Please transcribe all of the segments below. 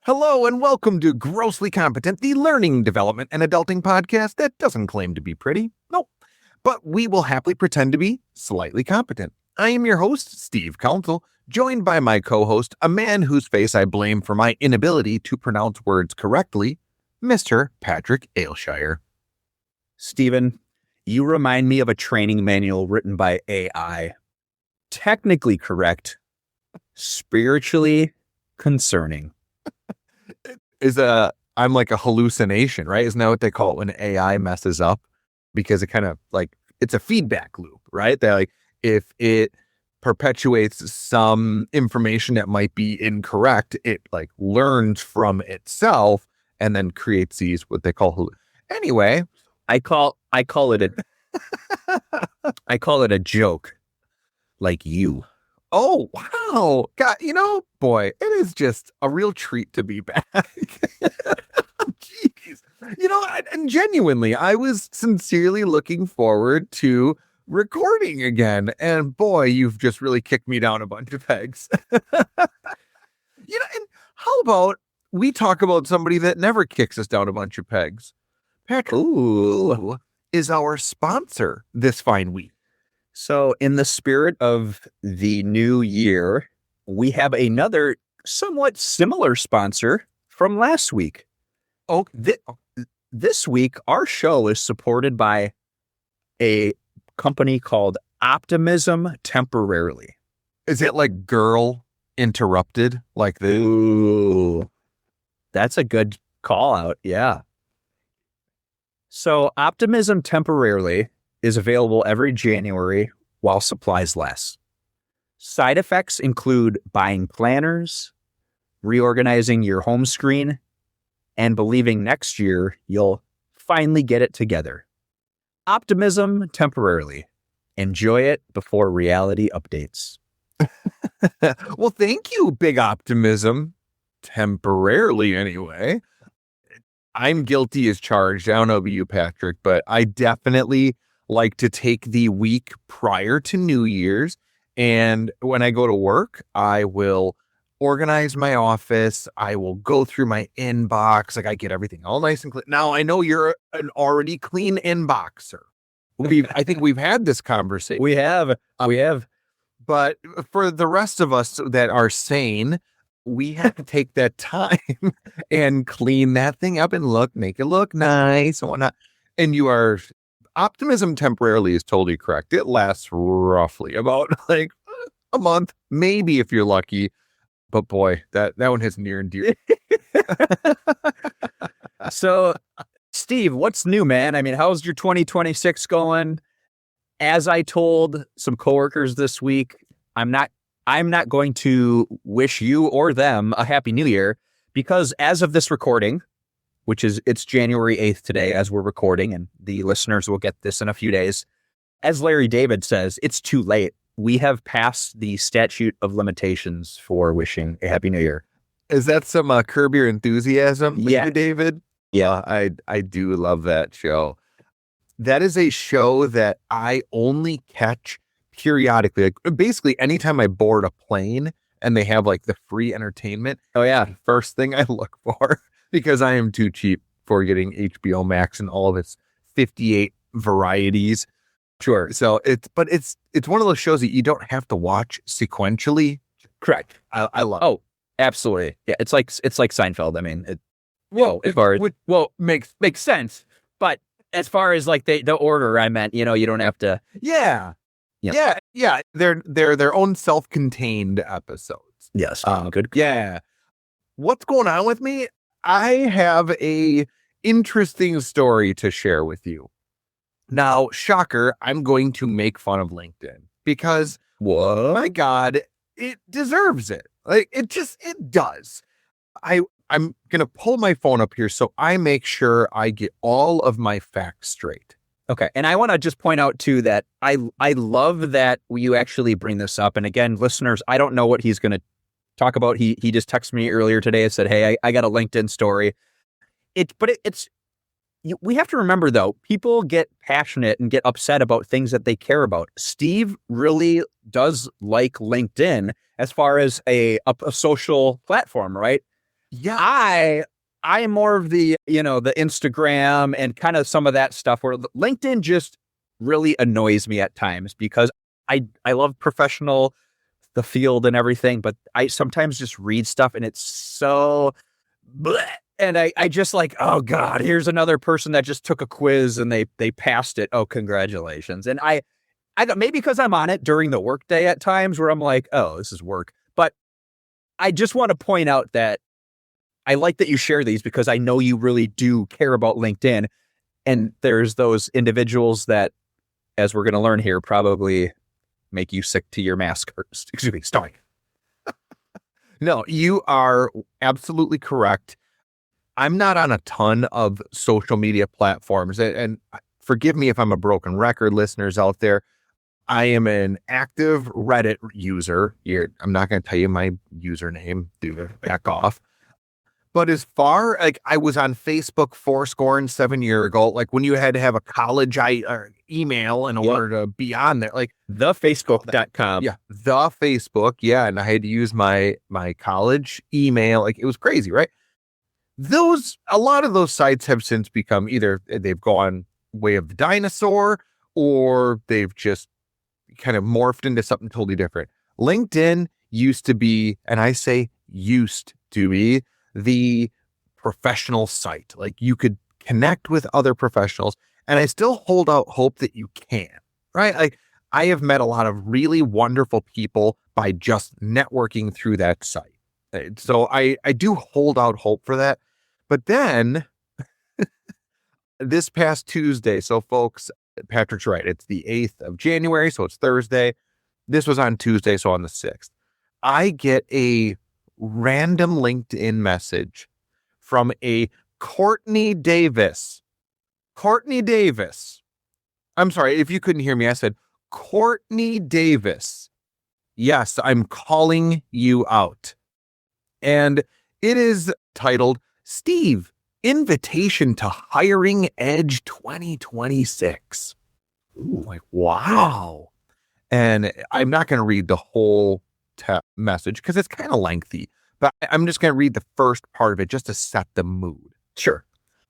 Hello and welcome to Grossly Competent, the learning, development, and adulting podcast that doesn't claim to be pretty. Nope. But we will happily pretend to be slightly competent. I am your host, Steve Counsel, joined by my co-host, a man whose face I blame for my inability to pronounce words correctly, Mr. Patrick Ailshire. Stephen, you remind me of a training manual written by AI. Technically correct, spiritually concerning. I'm like a hallucination, right? Isn't that what they call it when AI messes up? Because it kind of like, it's a feedback loop, right? They're like, if it perpetuates some information that might be incorrect, it like learns from itself and then creates these, what they call, anyway. I call it a joke, like you. Oh, wow. God, boy, it is just a real treat to be back. Jeez. And genuinely, I was sincerely looking forward to recording again. And boy, you've just really kicked me down a bunch of pegs. And how about we talk about somebody that never kicks us down a bunch of pegs? Patrick, who is our sponsor this fine week? So in the spirit of the new year, we have another somewhat similar sponsor from last week. Oh, this week, our show is supported by a company called Optimism Temporarily. Is it like Girl Interrupted? Like the... Ooh, that's a good call out. Yeah. So Optimism Temporarily is available every January while supplies last. Side effects include buying planners, reorganizing your home screen, and believing next year you'll finally get it together. Optimism Temporarily. Enjoy it before reality updates. Well, thank you, Big Optimism. Temporarily, anyway. I'm guilty as charged. I don't know about you, Patrick, but I definitely like to take the week prior to New Year's. And when I go to work, I will organize my office. I will go through my inbox. Like I get everything all nice and clean. Now, I know you're an already clean inboxer. I think we've had this conversation. We have. But for the rest of us that are sane, we have to take that time and clean that thing up and make it look nice and whatnot. And Optimism Temporarily is totally correct. It lasts roughly about like a month, maybe if you're lucky. But boy, that one hits near and dear. So, Steve, what's new, man? I mean, how's your 2026 going? As I told some coworkers this week, I'm not going to wish you or them a happy new year because as of this recording, it's January 8th today as we're recording, and the listeners will get this in a few days. As Larry David says, it's too late. We have passed the statute of limitations for wishing a happy new year. Is that some Curb Your Enthusiasm? Yeah, David. Yeah, I do love that show. That is a show that I only catch periodically. Like basically, anytime I board a plane and they have like the free entertainment. Oh yeah, first thing I look for. Because I am too cheap for getting HBO Max and all of its 58 varieties. Sure. So it's one of those shows that you don't have to watch sequentially. Correct. I love. Oh, absolutely. Yeah, it's like Seinfeld. I mean, makes sense. But as far as like the order, I meant, you don't have to. Yeah. They're their own self-contained episodes. Yes. Good. Yeah. What's going on with me? I have a interesting story to share with you. Now, shocker, I'm going to make fun of LinkedIn because, my God, it deserves it. Like it does. I'm going to pull my phone up here so I make sure I get all of my facts straight. Okay. And I want to just point out too that I love that you actually bring this up. And again, listeners, I don't know what he's going to talk about. He just texted me earlier today and said, hey, I got a LinkedIn story. We have to remember though, people get passionate and get upset about things that they care about. Steve really does like LinkedIn as far as a social platform, right? Yeah. I am more of the, the Instagram and kind of some of that stuff where LinkedIn just really annoys me at times because I love the field and everything, but I sometimes just read stuff and it's so bleh. And I just like, oh God, here's another person that just took a quiz and they passed it. Oh, congratulations. And I maybe because I'm on it during the workday at times where I'm like, oh, this is work. But I just want to point out that I like that you share these because I know you really do care about LinkedIn. And there's those individuals that, as we're going to learn here, probably make you sick to your mask. Excuse me, stomach. No, you are absolutely correct. I'm not on a ton of social media platforms. And forgive me if I'm a broken record, listeners out there. I am an active Reddit user. I'm not going to tell you my username. Back off. But as far like I was on Facebook 7 years ago, like when you had to have a college email in order to be on there, like thefacebook.com. Yeah, the Facebook. Yeah, and I had to use my college email. Like it was crazy, right? A lot of those sites have since become either they've gone way of the dinosaur or they've just kind of morphed into something totally different. LinkedIn used to be, and I say used to be, the professional site. Like you could connect with other professionals, and I still hold out hope that you can, right? Like I have met a lot of really wonderful people by just networking through that site. So I do hold out hope for that. But then this past Tuesday, so folks, Patrick's right. It's the 8th of January, so it's Thursday. This was on Tuesday, so on the 6th. I get a random LinkedIn message from a Courtney Davis. Courtney Davis. I'm sorry, if you couldn't hear me, I said Courtney Davis. Yes, I'm calling you out. And it is titled, Steve, Invitation to Hiring Edge 2026. Ooh, like, wow. And I'm not going to read the whole message because it's kind of lengthy, but I'm just going to read the first part of it just to set the mood. Sure.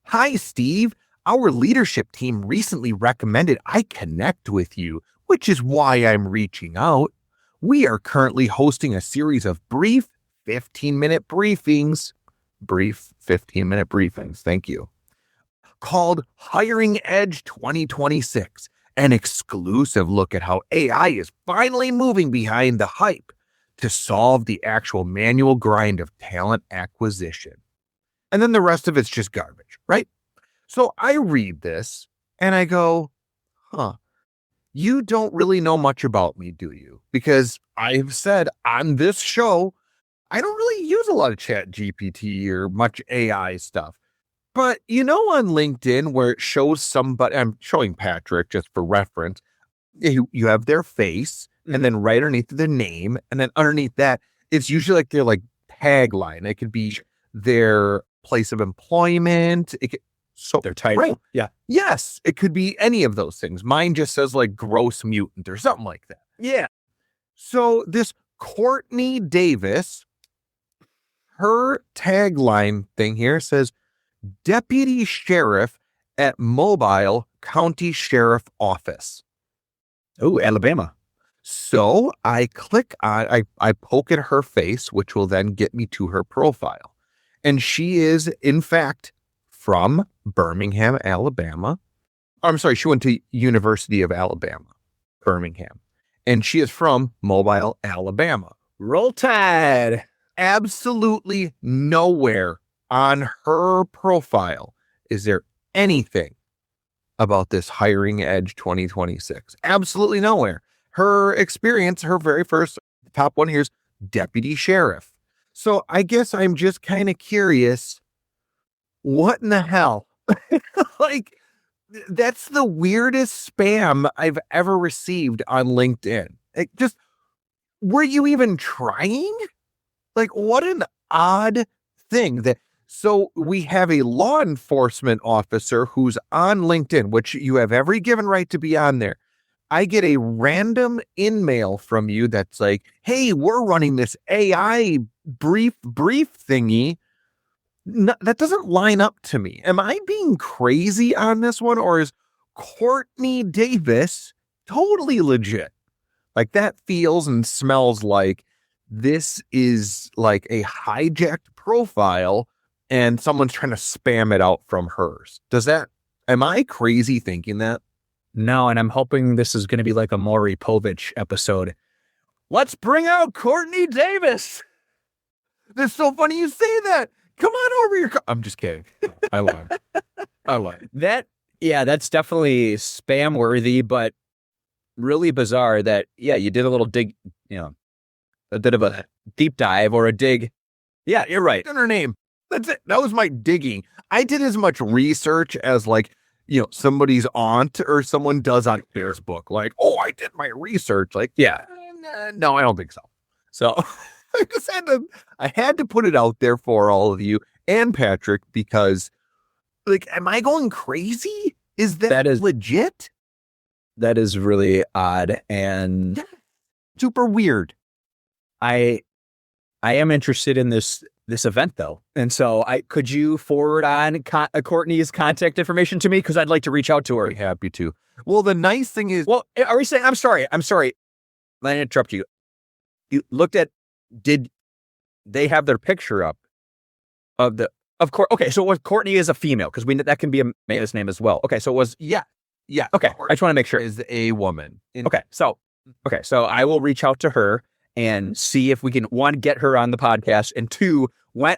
Hi, Steve. Our leadership team recently recommended I connect with you, which is why I'm reaching out. We are currently hosting a series of brief 15-minute briefings. Brief 15-minute briefings. Thank you. Called Hiring Edge 2026, an exclusive look at how AI is finally moving behind the hype to solve the actual manual grind of talent acquisition. And then the rest of it's just garbage, right? So I read this and I go, you don't really know much about me, do you? Because I've said on this show, I don't really use a lot of Chat GPT or much AI stuff. But on LinkedIn where it shows somebody, I'm showing Patrick just for reference, you have their face and then right underneath their name. And then underneath that, it's usually like their tagline. It could be their place of employment. Their title. Right. Yeah. Yes. It could be any of those things. Mine just says gross mutant or something like that. Yeah. So this Courtney Davis, her tagline thing here says, Deputy Sheriff at Mobile County Sheriff Office. Oh, Alabama. So I click on, I poke at her face, which will then get me to her profile. And she is, in fact, from Birmingham, Alabama. I'm sorry, she went to University of Alabama, Birmingham. And she is from Mobile, Alabama. Roll Tide. Absolutely nowhere on her profile is there anything about this Hiring Edge 2026. Absolutely nowhere. Her experience, her very first top one here is deputy sheriff. So I guess I'm just kind of curious, what in the hell? That's the weirdest spam I've ever received on LinkedIn. Were you even trying? What an odd thing that. So we have a law enforcement officer who's on LinkedIn, which you have every given right to be on there. I get a random in-mail from you that's like, hey, we're running this AI brief thingy. No, that doesn't line up to me. Am I being crazy on this one, or is Courtney Davis totally legit? Like, that feels and smells like this is like a hijacked profile and someone's trying to spam it out from hers. Am I crazy thinking that? No, and I'm hoping this is going to be like a Maury Povich episode. Let's bring out Courtney Davis. That's so funny you say that. Come on over here. I'm just kidding. I lied. That's definitely spam worthy, but really bizarre that, you did a little dig, a bit of a deep dive or a dig. Yeah, you're right. In her name. That's it. That was my digging. I did as much research as somebody's aunt or someone does on Facebook. Like, oh, I did my research. Like, no, I don't think so. So I had to put it out there for all of you and Patrick, because am I going crazy? Is that legit? That is really odd and super weird. I am interested in this event though. And so could you forward on Courtney's contact information to me? Because I'd like to reach out to her. I'd be happy to. Well, the nice thing is, are we saying, I'm sorry. Let me interrupt you. You looked at, did they have their picture up of course. Okay. So Courtney is a female, because that can be a male's name as well. Okay. So it was, yeah. Okay. I just want to make sure. Is a woman. Okay. So I will reach out to her and see if we can, one, get her on the podcast, and two,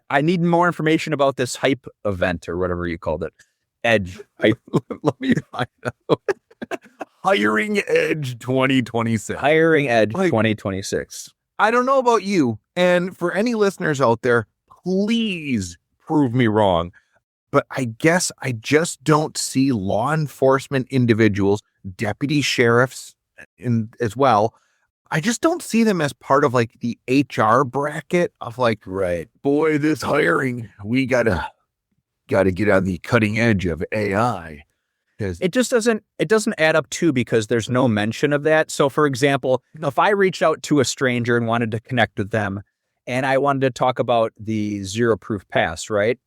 I need more information about this hype event or whatever you called it. Edge. Let me find out. Hiring Edge 2026. Hiring Edge 2026. I don't know about you, and for any listeners out there, please prove me wrong, but I guess I just don't see law enforcement individuals, deputy sheriffs as well. I just don't see them as part of the HR bracket of right. Boy, this hiring, we gotta get on the cutting edge of AI. It just doesn't add up too, because there's no mention of that. So for example, if I reached out to a stranger and wanted to connect with them, and I wanted to talk about the zero proof pass, right?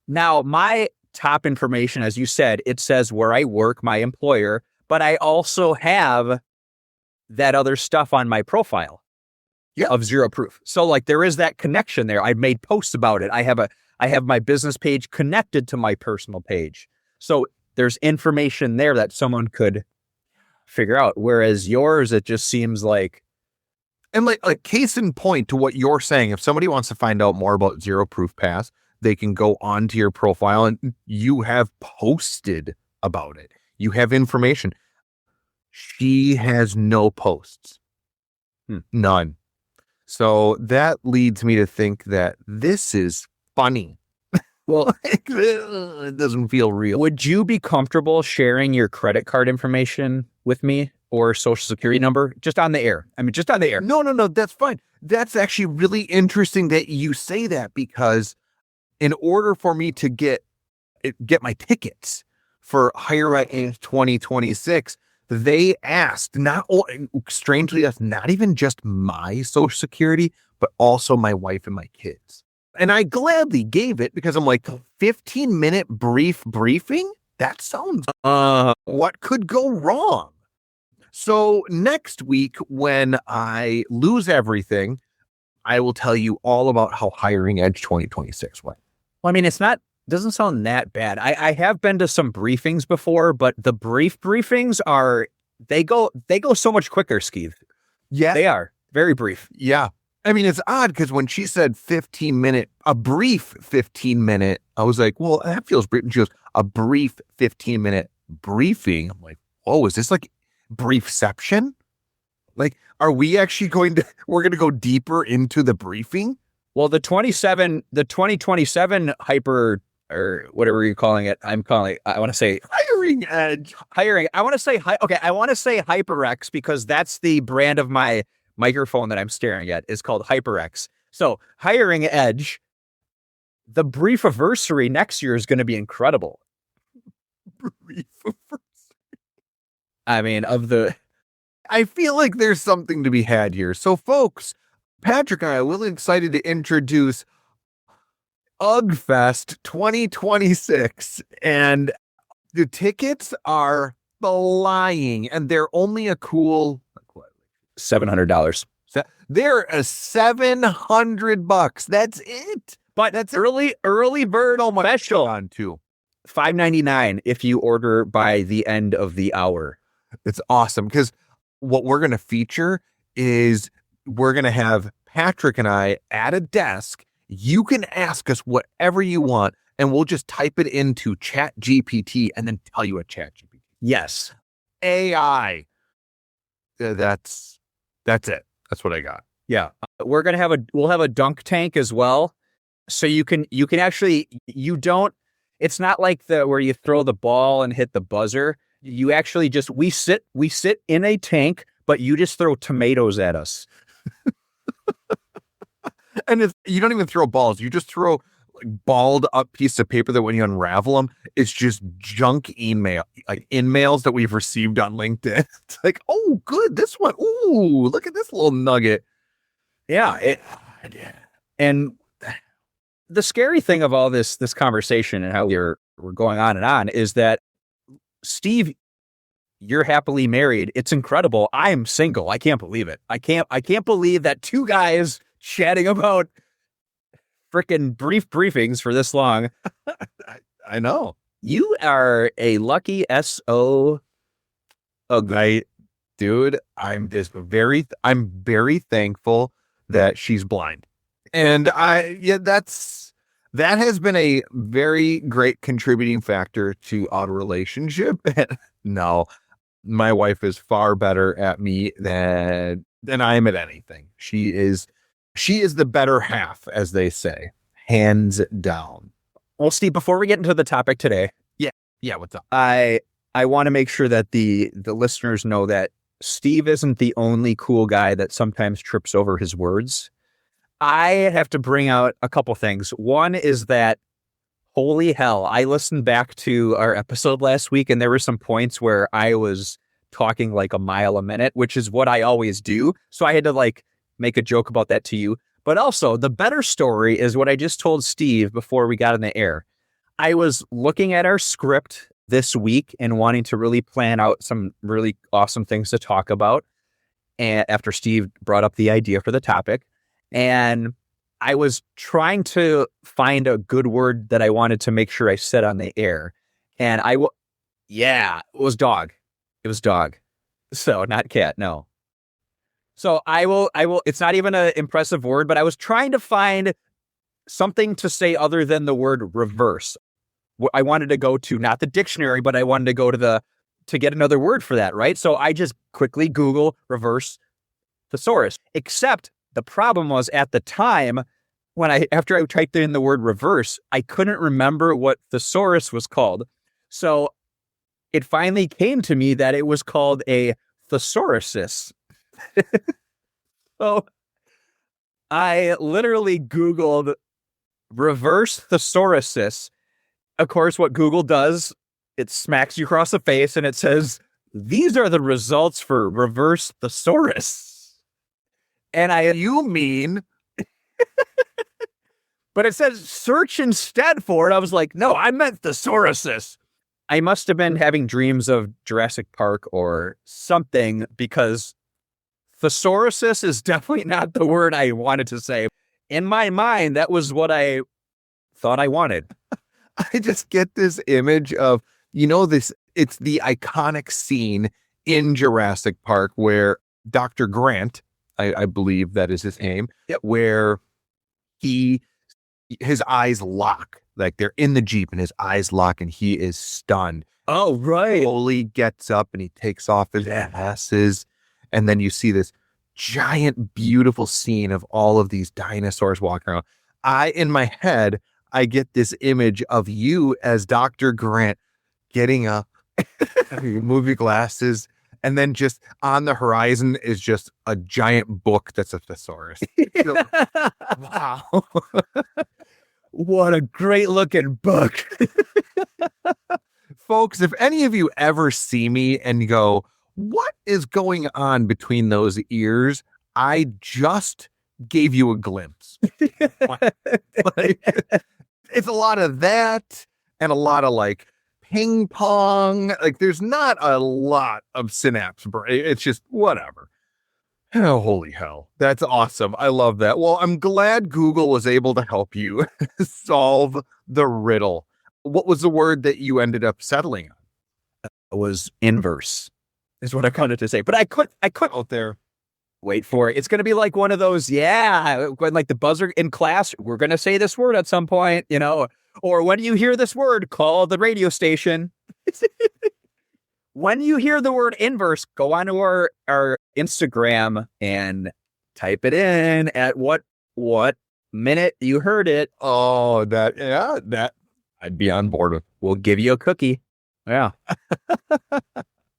Now, my top information, as you said, it says where I work, my employer, but I also have that other stuff on my profile of zero proof. So there is that connection there. I've made posts about it. I have my business page connected to my personal page. So there's information there that someone could figure out. Whereas yours, it just seems like. And case in point to what you're saying, if somebody wants to find out more about Zero Proof Pass, they can go onto your profile and you have posted about it. You have information. She has no posts. None. So that leads me to think that this is funny. Well, it doesn't feel real. Would you be comfortable sharing your credit card information with me or social security number just on the air? I mean, just on the air. No, that's fine. That's actually really interesting that you say that, because in order for me to get my tickets for Hire Edge 2026, they asked, strangely, that's not even just my social security, but also my wife and my kids. And I gladly gave it, because I'm 15-minute briefing? That sounds, what could go wrong? So next week, when I lose everything, I will tell you all about how Hiring Edge 2026 went. Well, I mean, doesn't sound that bad. I have been to some briefings before, but the briefings they go so much quicker, Skeeve. Yeah. They are very brief. Yeah. I mean, it's odd, because when she said a brief 15-minute, I was like, well, that feels brief. And she goes, a brief 15-minute briefing. I'm like, oh, is this briefception? Are we actually we're going to go deeper into the briefing? Well, the 2027 hyper, or whatever you're calling it, I want to say Hiring Edge. I want to say, I want to say HyperX, because that's the brand of my microphone that I'm staring at, is called HyperX. So Hiring Edge, the brief anniversary next year is going to be incredible. Brief anniversary. I mean, I feel like there's something to be had here. So folks, Patrick and I are really excited to introduce UGFest 2026, and the tickets are flying, and they're only a cool $700. they're a $700. That's it. But that's early bird special on too. $5.99 if you order by the end of the hour. It's awesome because what we're going to feature is we're going to have Patrick and I at a desk. You can ask us whatever you want, and we'll just type it into Chat GPT and then tell you a Chat GPT. Yes. AI. That's it. That's what I got. Yeah. We're going to we'll have a dunk tank as well. So you can actually, it's not like where you throw the ball and hit the buzzer. You actually we sit in a tank, but you just throw tomatoes at us. And you don't even throw balls. You just throw balled up piece of paper that when you unravel them, it's just junk in-mails that we've received on LinkedIn. It's like, oh, good. This one. Ooh, look at this little nugget. Yeah. And the scary thing of all this conversation and how we're going on and on is that, Steve, you're happily married. It's incredible. I'm single. I can't believe it. I can't believe that two guys chatting about freaking briefings for this long. I know. You are a lucky SO. Dude, I'm very thankful that she's blind. And that has been a very great contributing factor to our relationship. No, my wife is far better at me than I am at anything. She is the better half, as they say, hands down. Well, Steve, before we get into the topic today, yeah, what's up? I want to make sure that the listeners know that Steve isn't the only cool guy that sometimes trips over his words. I have to bring out a couple things. One is that, holy hell, I listened back to our episode last week, and there were some points where I was talking like a mile a minute, which is what I always do. So I had to make a joke about that to you. But also, the better story is what I just told Steve before we got on the air. I was looking at our script this week and wanting to really plan out some really awesome things to talk about. And after Steve brought up the idea for the topic, and I was trying to find a good word that I wanted to make sure I said on the air. And it was dog. It was dog. So not cat, no. So I will, it's not even an impressive word, but I was trying to find something to say other than the word reverse. I wanted to go to, not the dictionary, but I wanted to go to get another word for that, right? So I just quickly Google reverse thesaurus, except the problem was at the time after I typed in the word reverse, I couldn't remember what thesaurus was called. So it finally came to me that it was called a thesauruses. So I literally Googled reverse thesauruses. Of course, what Google does, it smacks you across the face and it says, these are the results for reverse thesaurus. And you mean, but it says search instead for it. I was like, no, I meant thesauruses. I must have been having dreams of Jurassic Park or something, because thesauruses is definitely not the word I wanted to say. In my mind, that was what I thought I wanted. I just get this image of, it's the iconic scene in Jurassic Park where Dr. Grant, I believe that is his name, where his eyes lock, like they're in the Jeep and his eyes lock and he is stunned. Oh, right. Slowly gets up and he takes off his glasses. And then you see this giant, beautiful scene of all of these dinosaurs walking around. In my head, I get this image of you as Dr. Grant getting up, you move your glasses, and then just on the horizon is just a giant book that's a thesaurus. Wow. What a great looking book. Folks, if any of you ever see me and go, what is going on between those ears? I just gave you a glimpse. It's a lot of that and a lot of like ping pong. Like there's not a lot of synapse. It's just whatever. Oh, holy hell. That's awesome. I love that. Well, I'm glad Google was able to help you solve the riddle. What was the word that you ended up settling on? It was inverse, is what I wanted to say. But I couldn't Out there. wait for it. It's going to be like one of those, when like the buzzer in class, we're going to say this word at some point, or when you hear this word, call the radio station. When you hear the word inverse, go onto our Instagram and type it in at what minute you heard it. Oh, that I'd be on board with. We'll give you a cookie. Yeah.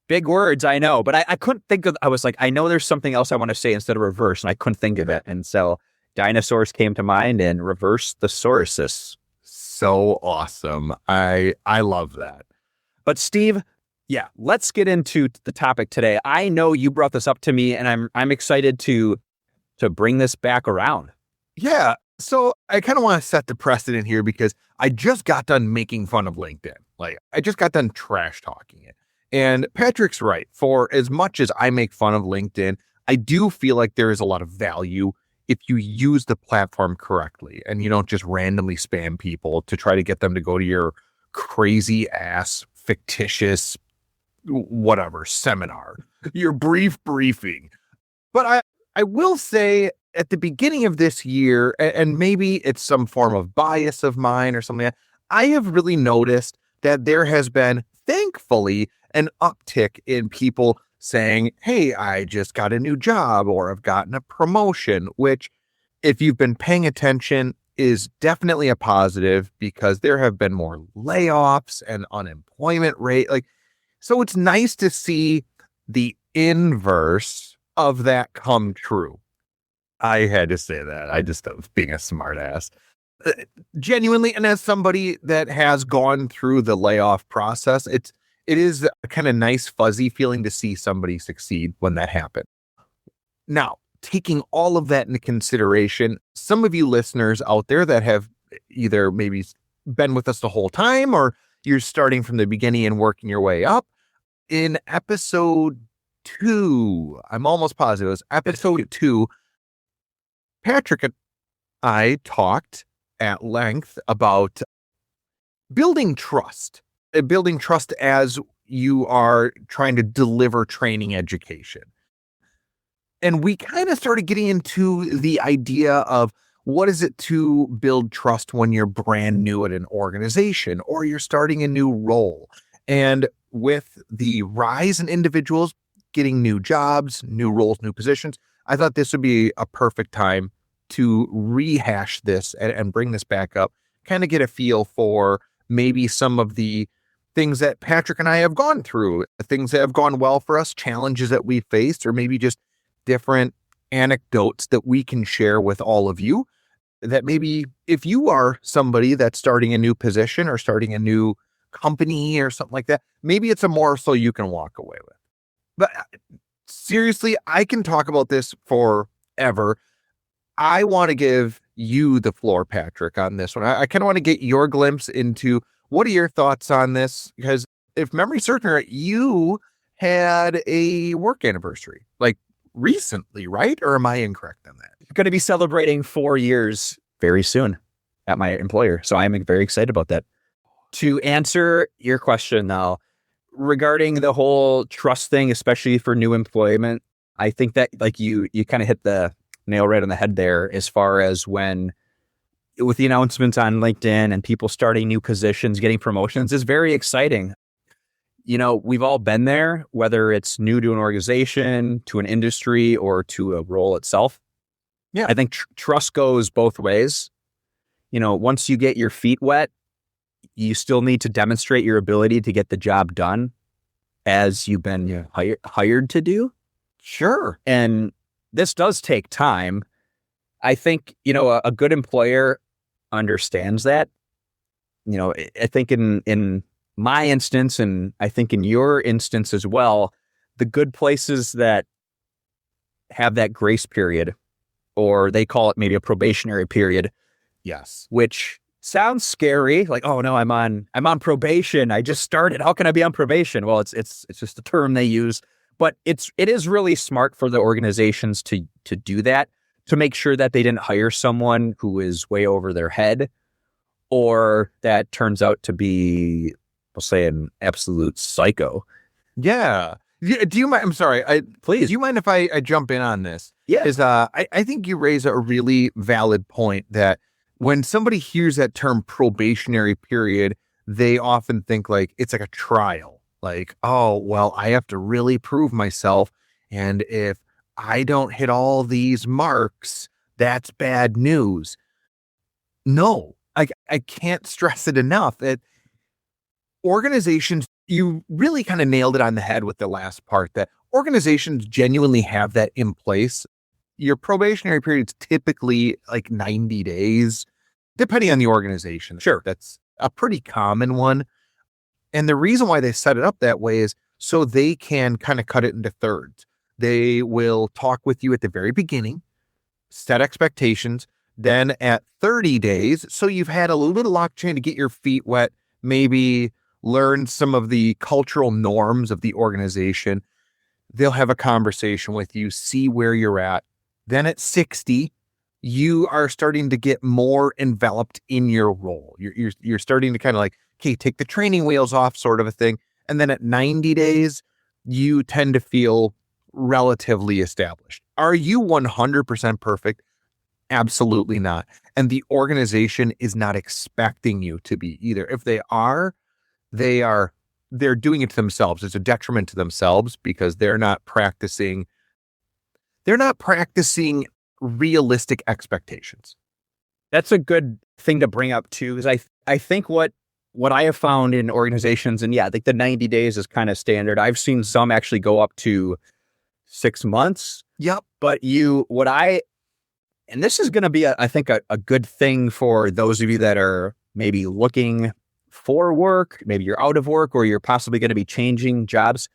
Big words, I know, but I couldn't think of, I was like, I know there's something else I want to say instead of reverse, and I couldn't think of it. And so dinosaurs came to mind and reverse thesauruses. So awesome. I love that. But Steve, yeah, let's get into the topic today. I know you brought this up to me, and I'm excited to bring this back around. Yeah. So I kind of want to set the precedent here because I just got done making fun of LinkedIn. Like I just got done trash talking it. And Patrick's right. For as much as I make fun of LinkedIn, I do feel like there is a lot of value if you use the platform correctly and you don't just randomly spam people to try to get them to go to your crazy ass, fictitious, whatever seminar, your briefing. But I will say at the beginning of this year, and maybe it's some form of bias of mine or something like that, I have really noticed that there has been, thankfully, an uptick in people saying, hey, I just got a new job or I've gotten a promotion, which if you've been paying attention is definitely a positive because there have been more layoffs and unemployment rate. So it's nice to see the inverse of that come true. I had to say that. I just was being a smart ass. Genuinely, and as somebody that has gone through the layoff process, it is a kind of nice fuzzy feeling to see somebody succeed when that happened. Now, taking all of that into consideration, some of you listeners out there that have either maybe been with us the whole time or you're starting from the beginning and working your way up, in episode 2, I'm almost positive it was episode 2, Patrick and I talked at length about building trust as you are trying to deliver training education. And we kind of started getting into the idea of what is it to build trust when you're brand new at an organization or you're starting a new role. And with the rise in individuals getting new jobs, new roles, new positions, I thought this would be a perfect time to rehash this and bring this back up, kind of get a feel for maybe some of the things that Patrick and I have gone through, things that have gone well for us, challenges that we faced, or maybe just different anecdotes that we can share with all of you that maybe if you are somebody that's starting a new position or starting a new company or something like that, maybe it's a morsel you can walk away with. But seriously, I can talk about this forever. I want to give you the floor, Patrick, on this one. I kind of want to get your glimpse into what are your thoughts on this? Because if memory serves me right, you had a work anniversary, like recently, right? Or am I incorrect on that? Going to be celebrating 4 years very soon at my employer. So I'm very excited about that. To answer your question now, regarding the whole trust thing, especially for new employment, I think that like you kind of hit the nail right on the head there as far as when with the announcements on LinkedIn and people starting new positions, getting promotions is very exciting. We've all been there, whether it's new to an organization, to an industry, or to a role itself. Yeah. I think trust goes both ways. Once you get your feet wet, you still need to demonstrate your ability to get the job done as you've been hired to do. Sure. And this does take time. I think, a good employer understands that. I think in my instance, and I think in your instance as well, the good places that have that grace period, or they call it maybe a probationary period. Yes. Which sounds scary. Like, oh no, I'm on probation. I just started. How can I be on probation? Well, it's just a term they use, but it is really smart for the organizations to do that, to make sure that they didn't hire someone who is way over their head, or that turns out to be, we'll say, an absolute psycho. Yeah. Do you mind? I'm sorry. Please. Do you mind if I jump in on this? Yeah. Because I think you raise a really valid point that when somebody hears that term probationary period, they often think like it's like a trial. Like, oh, well, I have to really prove myself. And if I don't hit all these marks, that's bad news. No, I can't stress it enough that organizations, you really kind of nailed it on the head with the last part, that organizations genuinely have that in place. Your probationary period is typically like 90 days, depending on the organization. Sure. That's a pretty common one. And the reason why they set it up that way is so they can kind of cut it into thirds. They will talk with you at the very beginning, set expectations. Then at 30 days, so you've had a little opportunity to get your feet wet, maybe learn some of the cultural norms of the organization. They'll have a conversation with you, see where you're at. Then at 60, you are starting to get more enveloped in your role. You're starting to kind of like, okay, take the training wheels off, sort of a thing. And then at 90 days, you tend to feel relatively established. Are you 100% perfect? Absolutely not. And the organization is not expecting you to be either. If they are, they're doing it to themselves. It's a detriment to themselves because they're not practicing realistic expectations. That's a good thing to bring up too, because I think what I have found in organizations, and yeah, I think the 90 days is kind of standard. I've seen some actually go up to 6 months. Yep. But and this is going to be, I think, a good thing for those of you that are maybe looking for work, maybe you're out of work, or you're possibly going to be changing jobs.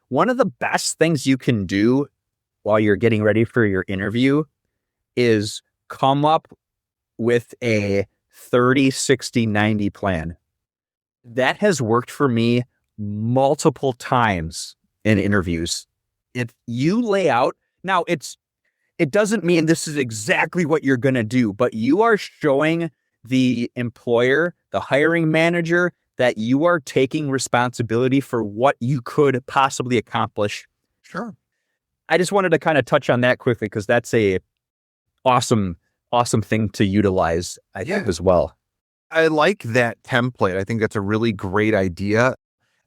One of the best things you can do while you're getting ready for your interview is come up with a 30, 60, 90 plan. That has worked for me multiple times in interviews. If you lay out, now it doesn't mean this is exactly what you're going to do, but you are showing the employer, the hiring manager, that you are taking responsibility for what you could possibly accomplish. Sure. I just wanted to kind of touch on that quickly because that's a awesome thing to utilize, I think, as well. I like that template. I think that's a really great idea.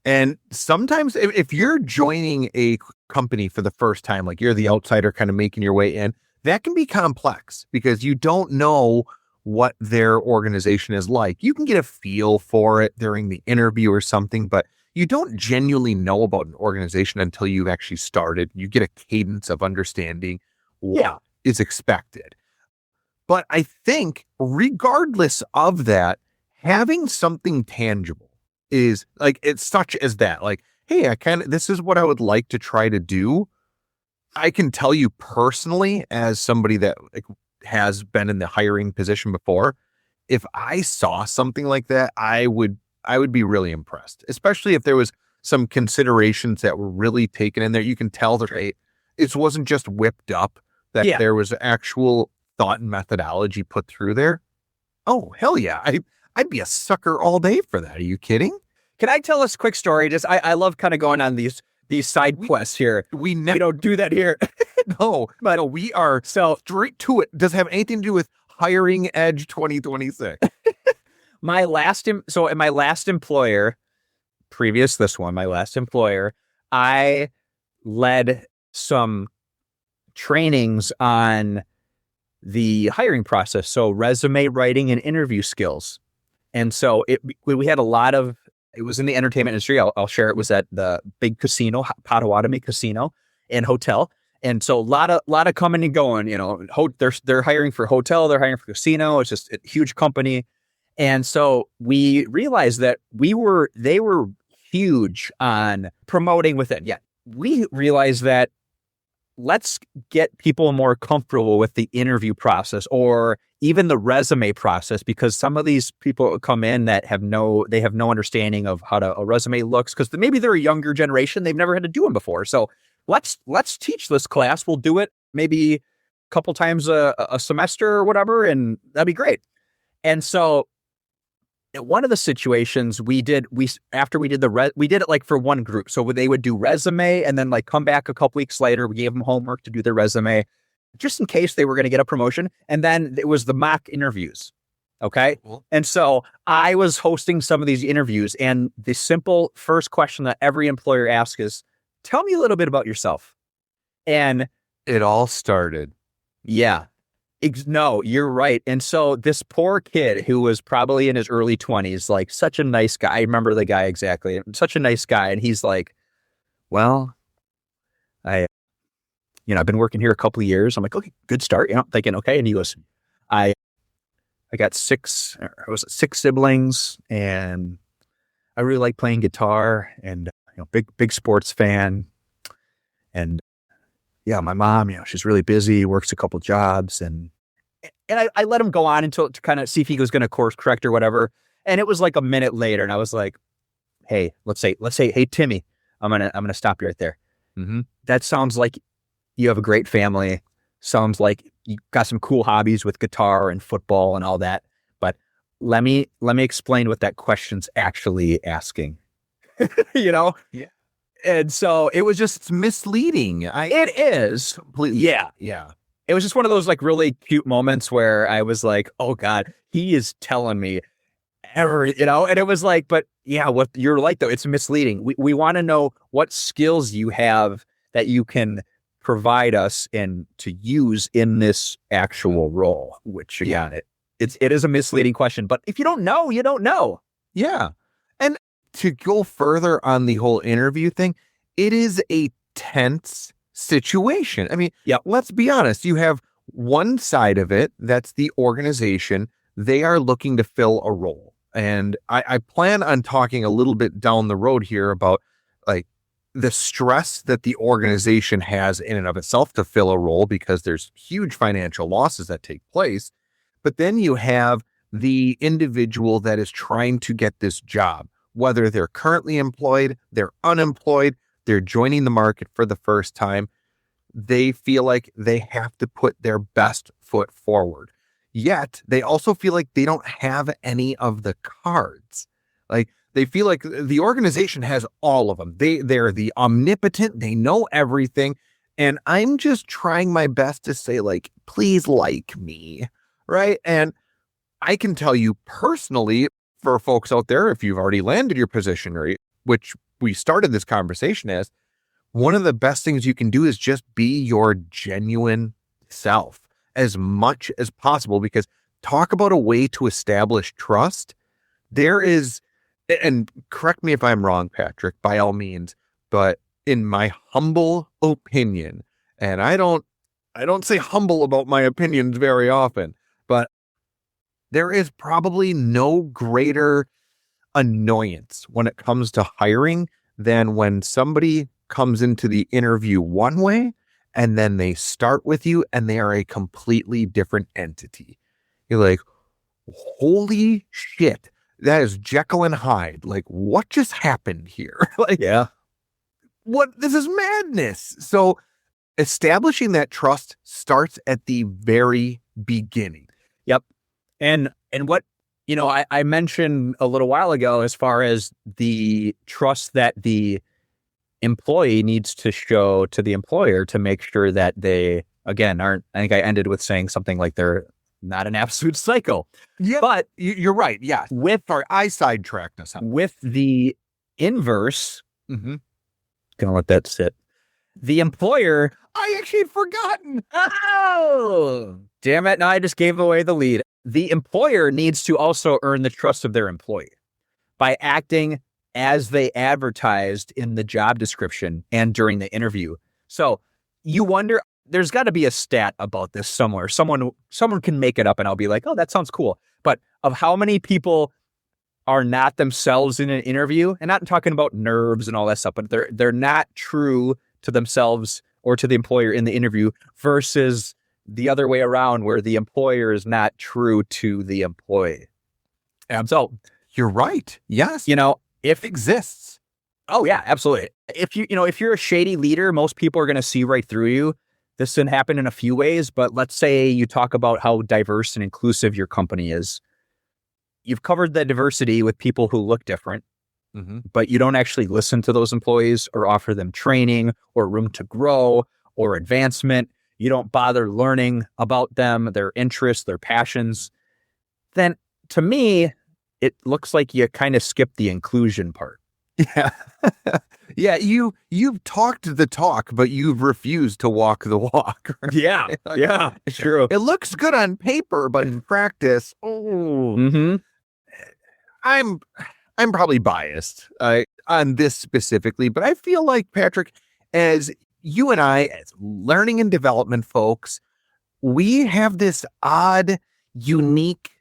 And sometimes if you're joining a company for the first time, like you're the outsider kind of making your way in, that can be complex because you don't know what their organization is like. You can get a feel for it during the interview or something, but you don't genuinely know about an organization until you've actually started. You get a cadence of understanding what is expected. But I think regardless of that, having something tangible is like, it's such as that, like, hey, this is what I would like to try to do. I can tell you personally, as somebody that has been in the hiring position before, if I saw something like that, I would be really impressed, especially if there was some considerations that were really taken in there. You can tell that it wasn't just whipped up, that there was actual thought and methodology put through there. Oh, hell yeah. I'd be a sucker all day for that. Are you kidding? Can I tell us a quick story? Just I love kind of going on these side quests here. We don't do that here. No, we are straight to it. Does it have anything to do with Hiring Edge 2026? My last employer, I led some trainings on the hiring process. So resume writing and interview skills. And so we had a lot of, it was in the entertainment industry. I'll share it was at the big casino, Potawatomi Casino and Hotel. And so a lot of coming and going, they're hiring for hotel, they're hiring for casino. It's just a huge company. And so we realized that they were huge on promoting within. Yeah. We realized that let's get people more comfortable with the interview process, or even the resume process, because some of these people come in that have no understanding of how a resume looks, because maybe they're a younger generation. They've never had to do them before. So let's teach this class. We'll do it maybe a couple times a semester or whatever, and that'd be great. And so one of the situations we did it like for one group. So they would do resume and then like come back a couple weeks later. We gave them homework to do their resume just in case they were going to get a promotion. And then it was the mock interviews. Okay. Cool. And so I was hosting some of these interviews, and the simple first question that every employer asks is, tell me a little bit about yourself. And it all started. Yeah. No, you're right. And so this poor kid who was probably in his early 20s, like such a nice guy. I remember the guy exactly. Such a nice guy. And he's like, well, I've been working here a couple of years. I'm like, okay, good start. Thinking, okay. And he goes, I got six siblings, and I really like playing guitar, and big sports fan. And yeah, my mom, she's really busy, works a couple jobs, and I let him go on until to kind of see if he was going to course correct or whatever. And it was like a minute later, and I was like, hey, let's say, hey, Timmy, I'm gonna stop you right there. Mm-hmm. That sounds like you have a great family. Sounds like you got some cool hobbies with guitar and football and all that. But let me explain what that question's actually asking. Yeah. And so it was just misleading. It is completely. Yeah. Yeah. It was just one of those like really cute moments where I was like, oh God, he is telling me and it was like, but yeah, what you're like though, it's misleading. We want to know what skills you have that you can provide us and to use in this actual role, which again, it is a misleading question, but if you don't know, you don't know. Yeah. And to go further on the whole interview thing, it is a tense situation. I mean, let's be honest. You have one side of it, that's the organization. They are looking to fill a role. And I plan on talking a little bit down the road here about like the stress that the organization has in and of itself to fill a role, because there's huge financial losses that take place. But then you have the individual that is trying to get this job, whether they're currently employed, they're unemployed, they're joining the market for the first time. They feel like they have to put their best foot forward. Yet they also feel like they don't have any of the cards. Like they feel like the organization has all of them. They're the omnipotent. They know everything. And I'm just trying my best to say like, please like me. Right. And I can tell you personally, for folks out there, if you've already landed your position, right, which we started this conversation as, one of the best things you can do is just be your genuine self as much as possible, because talk about a way to establish trust. There is, and correct me if I'm wrong, Patrick, by all means, but in my humble opinion, and I don't say humble about my opinions very often, but there is probably no greater annoyance when it comes to hiring than when somebody comes into the interview one way and then they start with you and they are a completely different entity. You're like, holy shit, that is Jekyll and Hyde. Like, what just happened here? Like, yeah, this is madness. So establishing that trust starts at the very beginning. Yep. And what, I mentioned a little while ago, as far as the trust that the employee needs to show to the employer to make sure that they, again, aren't, I think I ended with saying something like they're not an absolute psycho. Yeah, but you're right. Yeah. I sidetracked us. With the inverse, gonna let that sit. The employer, I actually had forgotten. Oh, damn it. Now I just gave away the lead. The employer needs to also earn the trust of their employee by acting as they advertised in the job description and during the interview. So you wonder, there's got to be a stat about this somewhere. Someone can make it up and I'll be like, oh, that sounds cool. But of how many people are not themselves in an interview, and not talking about nerves and all that stuff, but they're not true to themselves or to the employer in the interview versus the other way around where the employer is not true to the employee. And so, You're right. Yes. if It exists. Oh yeah, absolutely. If you're a shady leader, most people are going to see right through you. This can happen in a few ways, but let's say you talk about how diverse and inclusive your company is. You've covered the diversity with people who look different, but you don't actually listen to those employees or offer them training or room to grow or advancement. You don't bother learning about them, their interests, their passions. Then to me, it looks like you kind of skipped the inclusion part. Yeah. Yeah, you've talked the talk, but you've refused to walk the walk. Right? Yeah, yeah, true. It looks good on paper, but in practice, I'm probably biased on this specifically, but I feel like, Patrick, as you and I, as learning and development folks, we have this odd, unique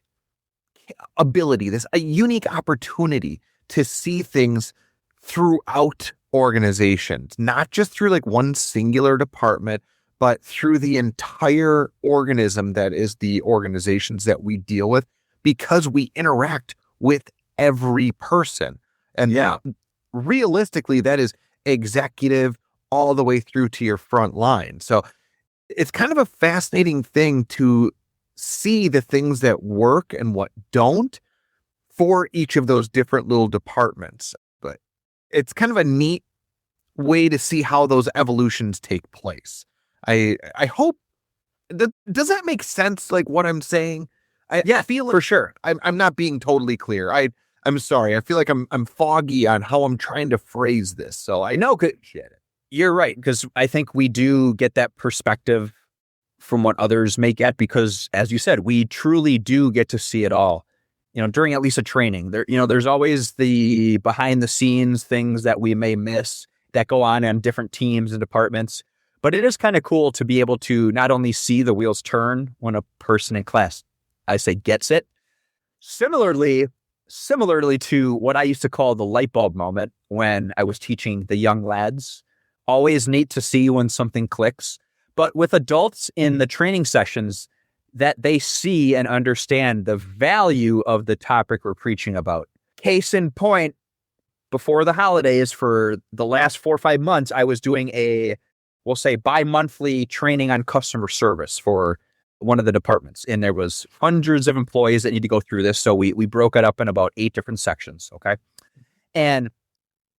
ability, a unique opportunity to see things throughout organizations, not just through like one singular department, but through the entire organism that is the organizations that we deal with, because we interact with every person. And realistically, that is executive all the way through to your front line. So it's kind of a fascinating thing to see the things that work and what don't for each of those different little departments. But it's kind of a neat way to see how those evolutions take place. I hope that, does that make sense? Like what I'm saying? I feel like, for sure. I'm not being totally clear. I'm sorry. I feel like I'm foggy on how I'm trying to phrase this. So I know you're right, because I think we do get that perspective from what others may get, because as you said, we truly do get to see it all. During at least a training, there's always the behind the scenes things that we may miss that go on different teams and departments. But it is kind of cool to be able to not only see the wheels turn when a person in class, I say, gets it. Similarly to what I used to call the light bulb moment when I was teaching the young lads, always neat to see when something clicks. But with adults in the training sessions, that they see and understand the value of the topic we're preaching about. Case in point, before the holidays, for the last 4 or 5 months, I was doing we'll say, bi-monthly training on customer service for one of the departments. And there was hundreds of employees that need to go through this. So we broke it up in about 8 different sections. Okay. And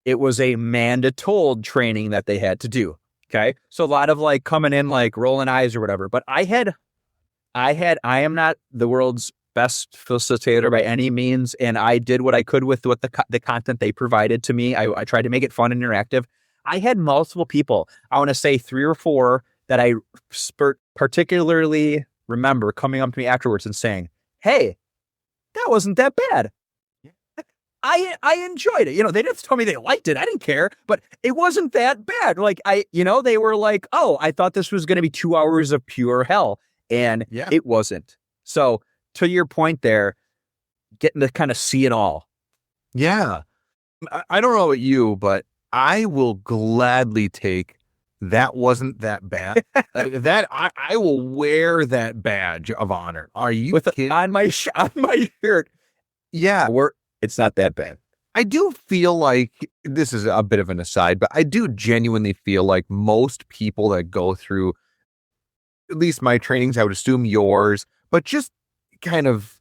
it was a man-to-told training that they had to do. Okay. So a lot of like coming in, like rolling eyes or whatever. But I am not the world's best facilitator by any means. And I did what I could with what the content they provided to me. I tried to make it fun and interactive. I had multiple people, I want to say 3 or 4, that I particularly remember coming up to me afterwards and saying, "Hey, that wasn't that bad. I enjoyed it." They didn't tell me they liked it. I didn't care, but it wasn't that bad. Like they were like, "Oh, I thought this was going to be 2 hours of pure hell." And it wasn't. So to your point there, getting to kind of see it all. Yeah. I don't know about you, but I will gladly take that wasn't that bad. That I will wear that badge of honor. Are you kidding? On my shirt? Yeah, it's not that bad. I do feel like, this is a bit of an aside, but I do genuinely feel like most people that go through, at least my trainings, I would assume yours, but just kind of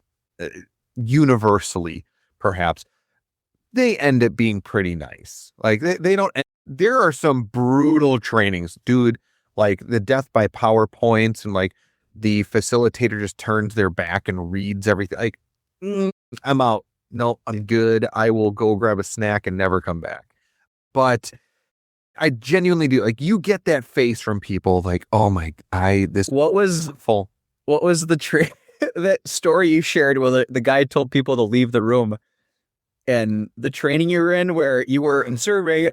universally, perhaps, they end up being pretty nice. Like they don't. There are some brutal trainings, dude, like the death by PowerPoints, and like the facilitator just turns their back and reads everything. Like, I'm out. No, I'm good. I will go grab a snack and never come back. But I genuinely do. Like, you get that face from people like, "Oh my, what was full." What was that story you shared where the guy told people to leave the room, and the training you were in where you were in survey?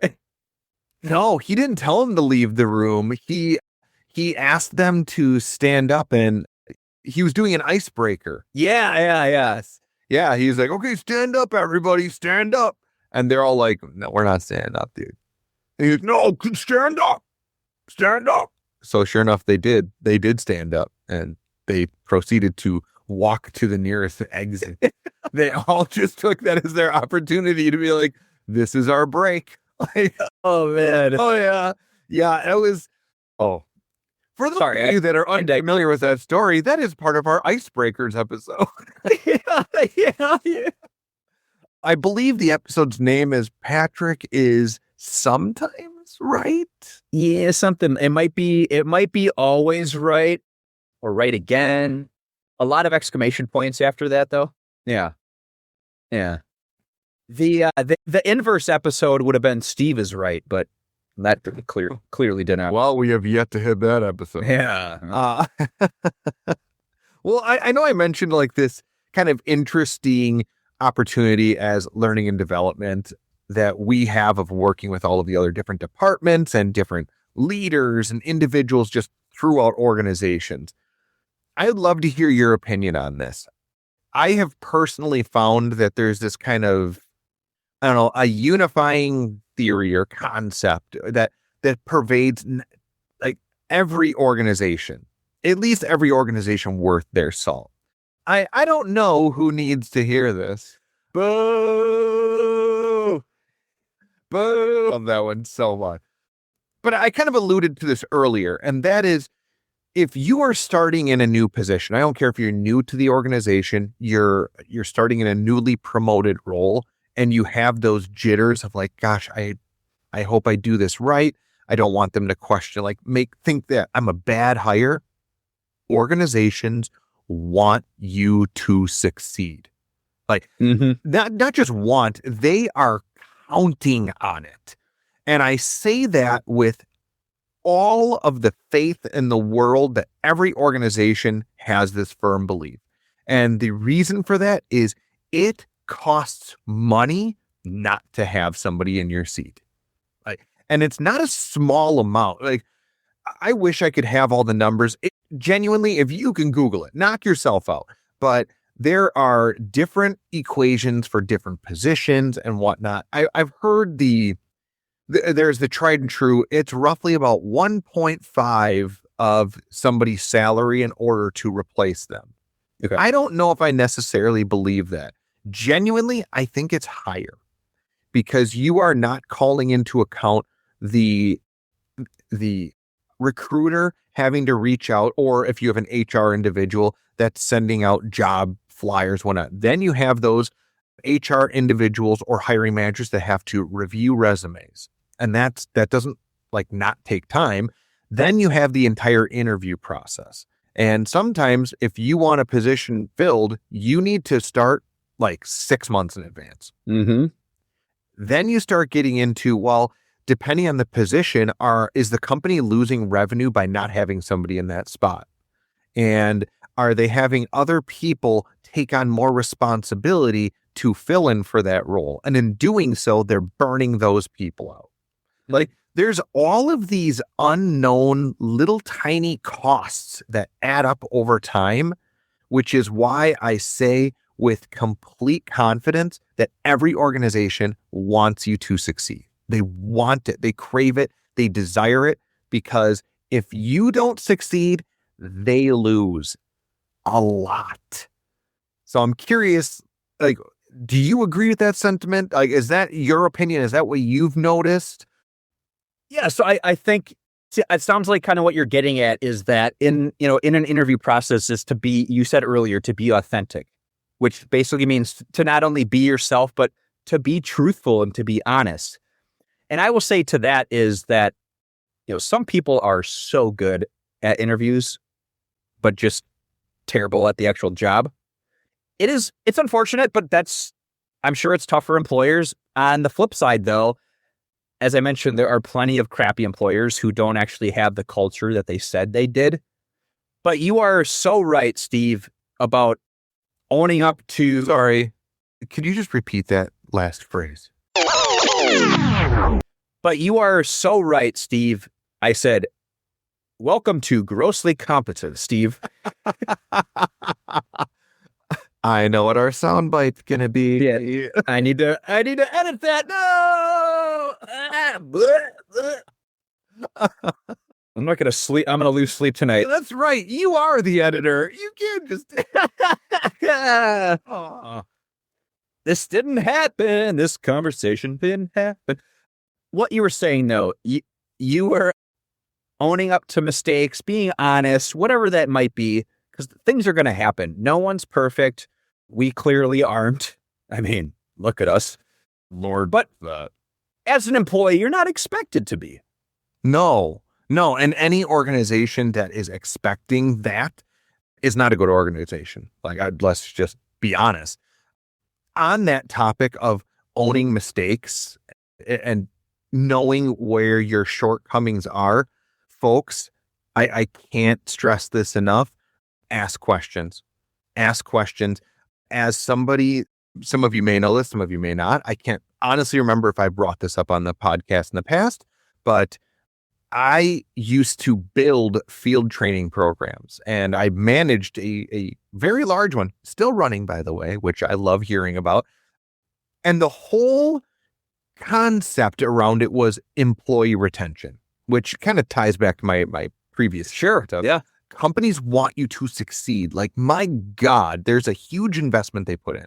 No, he didn't tell them to leave the room. He asked them to stand up, and he was doing an icebreaker. Yeah. He's like, "Okay, stand up, everybody, stand up." And they're all like, "No, we're not standing up, dude." And he's, "No, stand up. Stand up." So sure enough, they did. They did stand up, and they proceeded to walk to the nearest exit. They all just took that as their opportunity to be like, "This is our break." Like, Oh man. oh yeah, yeah. It was. Oh, for those of you that are unfamiliar with that story, that is part of our icebreakers episode. Yeah. I believe the episode's name is Patrick is sometimes right. Yeah, something. It might be always right or right again. A lot of exclamation points after that, though. Yeah. Yeah. The inverse episode would have been Steve is right, but that clearly did not. Well, we have yet to hit that episode. Yeah. Well, I know I mentioned like this kind of interesting opportunity as learning and development that we have of working with all of the other different departments and different leaders and individuals just throughout organizations. I'd love to hear your opinion on this. I have personally found that there's this kind of, I don't know, a unifying theory or concept that pervades like every organization, at least every organization worth their salt. I don't know who needs to hear this. Boo! Boo! I love that one so much. But I kind of alluded to this earlier, and that is, if you are starting in a new position, I don't care if you're new to the organization, you're starting in a newly promoted role, and you have those jitters of like, gosh, I hope I do this right. I don't want them to question, think that I'm a bad hire. Organizations want you to succeed. Not just want, they are counting on it. And I say that with all of the faith in the world that every organization has this firm belief. And the reason for that is it costs money not to have somebody in your seat. And it's not a small amount. I wish I could have all the numbers. Genuinely, if you can Google it, knock yourself out. But there are different equations for different positions and whatnot. I've heard there's the tried and true. It's roughly about 1.5 of somebody's salary in order to replace them. Okay. I don't know if I necessarily believe that. Genuinely, I think it's higher because you are not calling into account the recruiter having to reach out, or if you have an HR individual that's sending out job flyers, whatnot. Then you have those HR individuals or hiring managers that have to review resumes. And that doesn't not take time. Then you have the entire interview process. And sometimes if you want a position filled, you need to start 6 months in advance. Mm-hmm. Then you start getting into, well, depending on the position, is the company losing revenue by not having somebody in that spot? And are they having other people take on more responsibility to fill in for that role? And in doing so, they're burning those people out. There's all of these unknown little tiny costs that add up over time, which is why I say with complete confidence that every organization wants you to succeed. They want it. They crave it. They desire it, because if you don't succeed, they lose a lot. So I'm curious, do you agree with that sentiment? Is that your opinion? Is that what you've noticed? Yeah. So I think it sounds like kind of what you're getting at is that in an interview process is to be, you said earlier, to be authentic, which basically means to not only be yourself, but to be truthful and to be honest. And I will say to that is that, some people are so good at interviews, but just terrible at the actual job. It's unfortunate, but I'm sure it's tough for employers. On the flip side, though, as I mentioned, there are plenty of crappy employers who don't actually have the culture that they said they did. But you are so right, Steve, about owning up to... Sorry, could you just repeat that last phrase? But you are so right, Steve. I said, welcome to Grossly Competent, Steve. I know what our soundbite's gonna be. Yeah, I need to edit that. No. I'm not going to sleep. I'm going to lose sleep tonight. That's right. You are the editor. You can't just. Oh, this didn't happen. This conversation didn't happen. What you were saying, though, you were owning up to mistakes, being honest, whatever that might be, because things are going to happen. No one's perfect. We clearly aren't. I mean, look at us. Lord, but as an employee, you're not expected to be. No. And any organization that is expecting that is not a good organization. Like, let's just be honest. On that topic of owning mistakes and knowing where your shortcomings are, folks, I can't stress this enough. Ask questions. Ask questions. As somebody, some of you may know this, some of you may not. I can't honestly remember if I brought this up on the podcast in the past, but I used to build field training programs, and I managed a very large one, still running, by the way, which I love hearing about. And the whole concept around it was employee retention, which kind of ties back to my previous. Sure. Yeah. Companies want you to succeed. Like, my God, there's a huge investment they put in.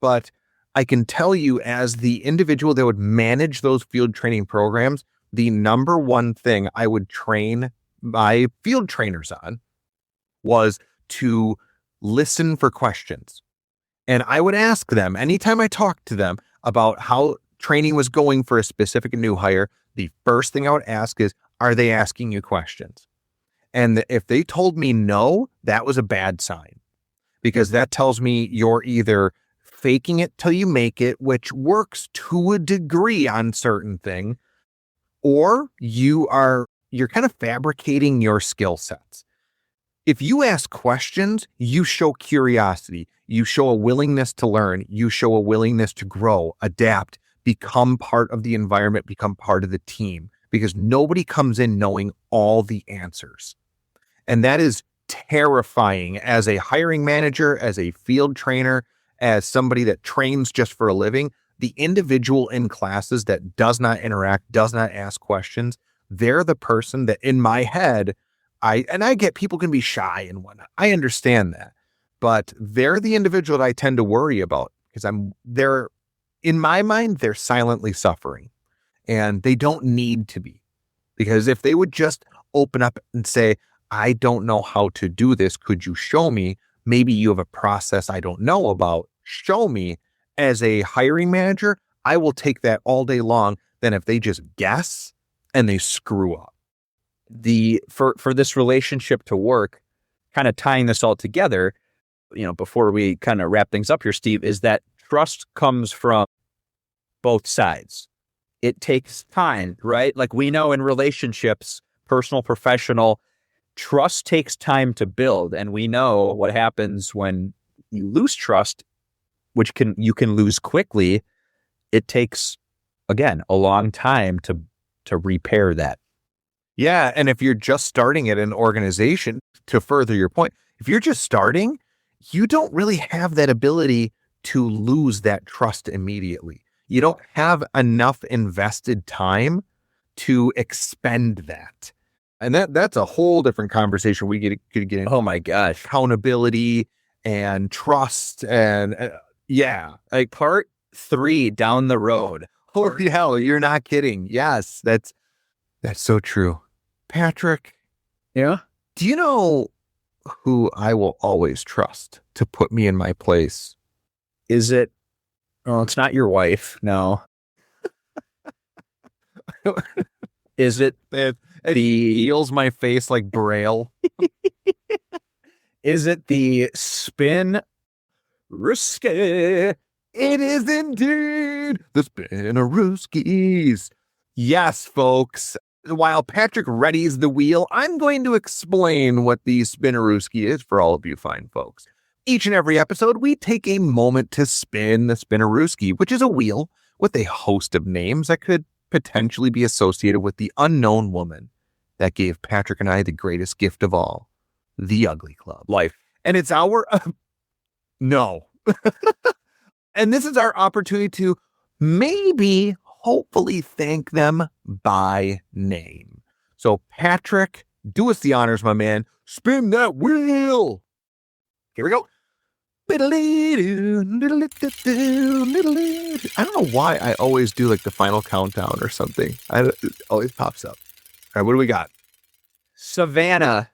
But I can tell you, as the individual that would manage those field training programs, the number one thing I would train my field trainers on was to listen for questions. And I would ask them, anytime I talked to them about how training was going for a specific new hire, the first thing I would ask is, are they asking you questions? And if they told me no, that was a bad sign, because that tells me you're either faking it till you make it, which works to a degree on certain things, or you're kind of fabricating your skill sets. If you ask questions, you show curiosity, you show a willingness to learn, you show a willingness to grow, adapt, become part of the environment, become part of the team, because nobody comes in knowing all the answers. And that is terrifying as a hiring manager, as a field trainer, as somebody that trains just for a living. The individual in classes that does not interact, does not ask questions, they're the person that, in my head, I get people can be shy and whatnot. I understand that. But they're the individual that I tend to worry about, because they're, in my mind, they're silently suffering. And they don't need to be. Because if they would just open up and say, I don't know how to do this, could you show me? Maybe you have a process I don't know about. Show me. As a hiring manager, I will take that all day long than if they just guess and they screw up. For this relationship to work, kind of tying this all together, before we kind of wrap things up here, Steve, is that trust comes from both sides. It takes time, right? Like, we know in relationships, personal, professional, trust takes time to build. And we know what happens when you lose trust, which you can lose quickly. It takes, again, a long time to repair that. Yeah. And if you're just starting at an organization, to further your point, if you're just starting, you don't really have that ability to lose that trust immediately. You don't have enough invested time to expend that. And that's a whole different conversation we could get into. Oh my gosh. Accountability and trust and yeah. Like part 3 down the road. Holy hell, you're not kidding. Yes, that's so true. Patrick. Yeah? Do you know who I will always trust to put me in my place? Is it? Oh, it's not your wife. No. Is it It heals my face like Braille. Is it the spin risky? It is indeed the Spinnerooskies. Yes, folks. While Patrick readies the wheel, I'm going to explain what the Spinnerooski is for all of you fine folks. Each and every episode, we take a moment to spin the Spinnerooski, which is a wheel with a host of names that could potentially be associated with the unknown woman that gave Patrick and I the greatest gift of all, the Ugly Club. Life. And it's our... no. And this is our opportunity to maybe, hopefully, thank them by name. So, Patrick, do us the honors, my man. Spin that wheel. Here we go. I don't know why I always do like the final countdown or something. It always pops up. All right, what do we got? Savannah.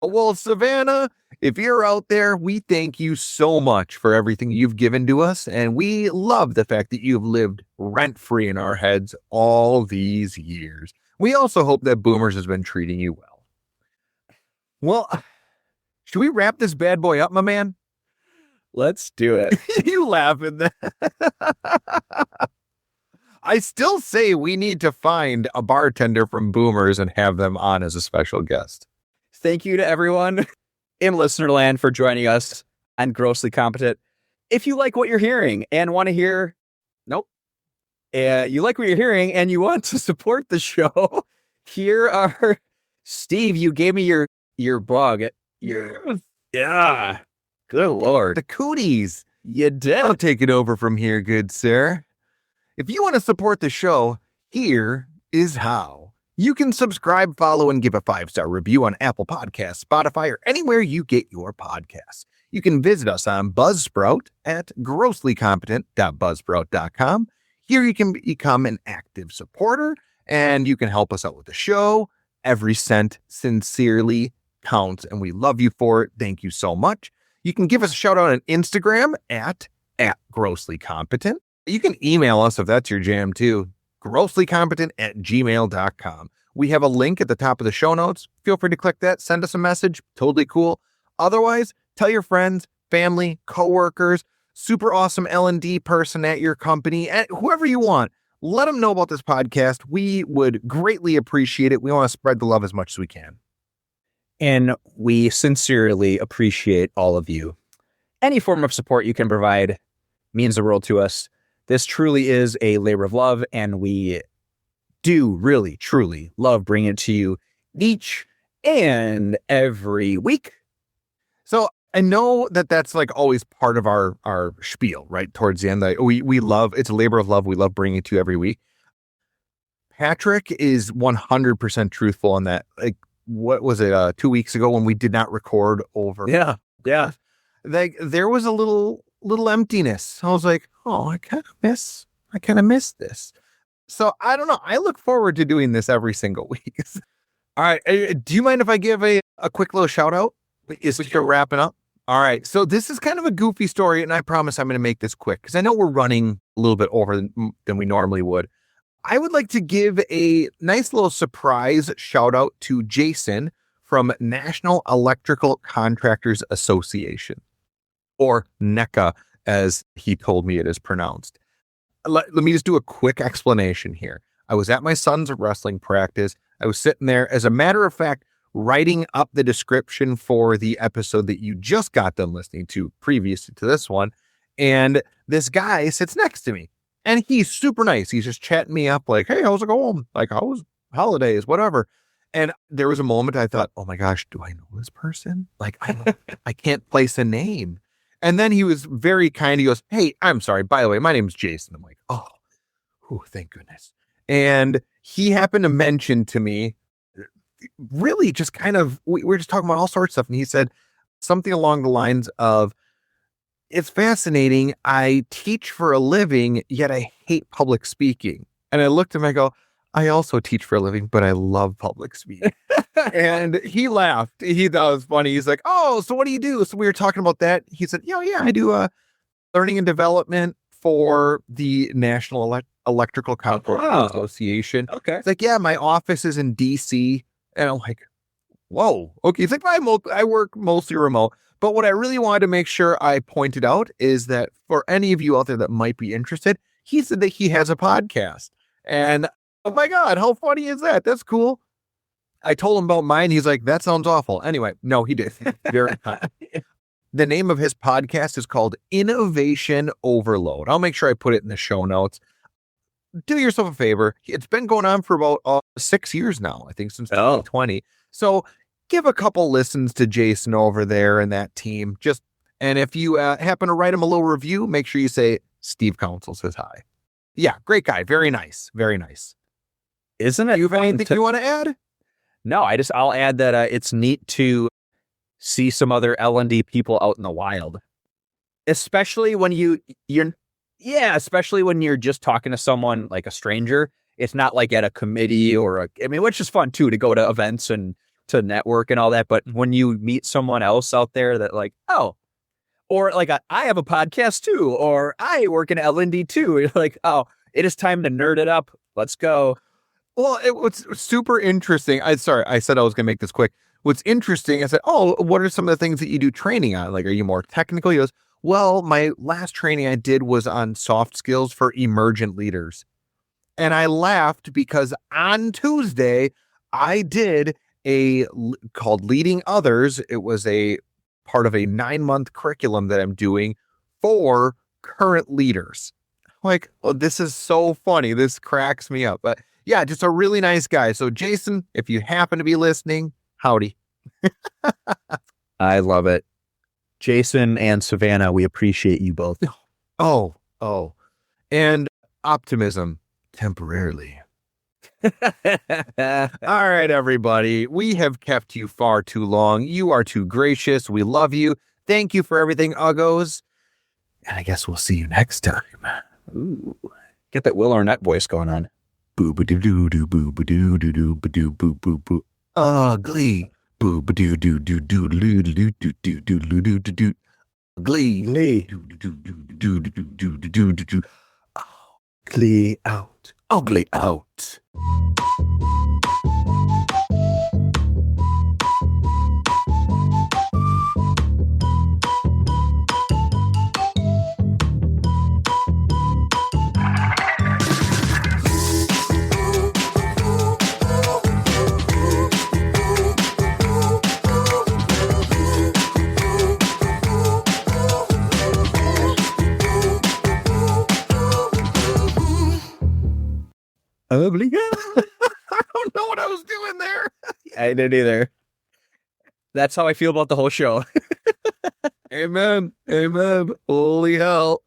Well, Savannah, if you're out there, we thank you so much for everything you've given to us. And we love the fact that you've lived rent-free in our heads all these years. We also hope that Boomers has been treating you well. Well, should we wrap this bad boy up, my man? Let's do it. You laughing that? I still say we need to find a bartender from Boomers and have them on as a special guest. Thank you to everyone in Listenerland for joining us on Grossly Competent. If you like what you're hearing and want to hear, you like what you're hearing and you want to support the show, here are, Steve, you gave me your bug. Yeah. Good Lord. The cooties. You did. I'll take it over from here, good sir. If you want to support the show, here is how. You can subscribe, follow, and give a 5-star review on Apple Podcasts, Spotify, or anywhere you get your podcasts. You can visit us on Buzzsprout at grosslycompetent.buzzsprout.com. Here you can become an active supporter, and you can help us out with the show. Every cent sincerely counts, and we love you for it. Thank you so much. You can give us a shout out on Instagram at grosslycompetent. You can email us if that's your jam too. grosslycompetent@gmail.com. We have a link at the top of the show notes. Feel free to click that. Send us a message. Totally cool. Otherwise, tell your friends, family, coworkers, super awesome L&D person at your company, and whoever you want. Let them know about this podcast. We would greatly appreciate it. We want to spread the love as much as we can. And we sincerely appreciate all of you. Any form of support you can provide means the world to us. This truly is a labor of love, and we do really, truly love bringing it to you each and every week. So I know that that's like always part of our spiel, right? Towards the end, like we love, it's a labor of love. We love bringing it to you every week. Patrick is 100% truthful on that. Like, what was it? 2 weeks ago when we did not record over. Yeah. Like there was a little emptiness. I was like, oh, I kind of miss this. So I don't know. I look forward to doing this every single week. All right. Do you mind if I give a quick little shout out? Is we start wrapping up? All right. So this is kind of a goofy story, and I promise I'm going to make this quick because I know we're running a little bit over than we normally would. I would like to give a nice little surprise shout out to Jason from National Electrical Contractors Association, or NECA, as he told me it is pronounced. Let me just do a quick explanation here. I was at my son's wrestling practice. I was sitting there, as a matter of fact, writing up the description for the episode that you just got done listening to previous to this one. And this guy sits next to me, and he's super nice. He's just chatting me up like, hey, how's it going? Like, how was holidays, whatever. And there was a moment I thought, oh my gosh, do I know this person? Like, I can't place a name. And then he was very kind. He goes, hey, I'm sorry. By the way, my name's Jason. I'm like, oh, thank goodness. And he happened to mention to me, really just kind of, we were just talking about all sorts of stuff. And he said something along the lines of, it's fascinating. I teach for a living, yet I hate public speaking. And I looked at him, I go, I also teach for a living, but I love public speaking. And he laughed. He thought it was funny. He's like, oh, so what do you do? So we were talking about that. He said, yeah, I do learning and development for the National Electrical Contractors Association. Okay. It's like, yeah, my office is in DC. And I'm like, whoa. Okay. It's like, I work mostly remote. But what I really wanted to make sure I pointed out is that for any of you out there that might be interested, he said that he has a podcast. And oh my God, how funny is that? That's cool. I told him about mine. He's like, that sounds awful. Anyway, no, he did. Very kind. The name of his podcast is called Innovation Overload. I'll make sure I put it in the show notes. Do yourself a favor. It's been going on for about 6 years now, I think, since 2020. So give a couple listens to Jason over there and that team. And if you happen to write him a little review, make sure you say Steve Council says hi. Yeah, great guy. Very nice. Very nice. Isn't it? You have anything you want to add? No, I'll add that it's neat to see some other L&D people out in the wild, especially when especially when you're just talking to someone like a stranger. It's not like at a committee which is fun too, to go to events and to network and all that. But when you meet someone else out there that like, oh, or like I have a podcast too, or I work in L&D too. You're like, oh, it is time to nerd it up. Let's go. Well, what's super interesting. I said I was going to make this quick. What's interesting, I said, oh, what are some of the things that you do training on? Like, are you more technical? He goes, well, my last training I did was on soft skills for emergent leaders. And I laughed because on Tuesday, I did called Leading Others. It was a part of a 9-month curriculum that I'm doing for current leaders. Like, oh, this is so funny. This cracks me up. But yeah, just a really nice guy. So Jason, if you happen to be listening, howdy. I love it. Jason and Savannah, we appreciate you both. Oh. And optimism temporarily. All right, everybody. We have kept you far too long. You are too gracious. We love you. Thank you for everything, Uggos. And I guess we'll see you next time. Ooh, get that Will Arnett voice going on. Boo ba doo doo doo boo ba doo doo doo ba doo boo boo boo. Ugly. Boo ba doo doo doo doo doo doo doo doo doo doo doo doo doo. Ugly. Doo doo doo doo doo doo doo doo doo. Ugly out. Ugly out. Ugly. I don't know what I was doing there. I didn't either. That's how I feel about the whole show. Amen. Holy hell.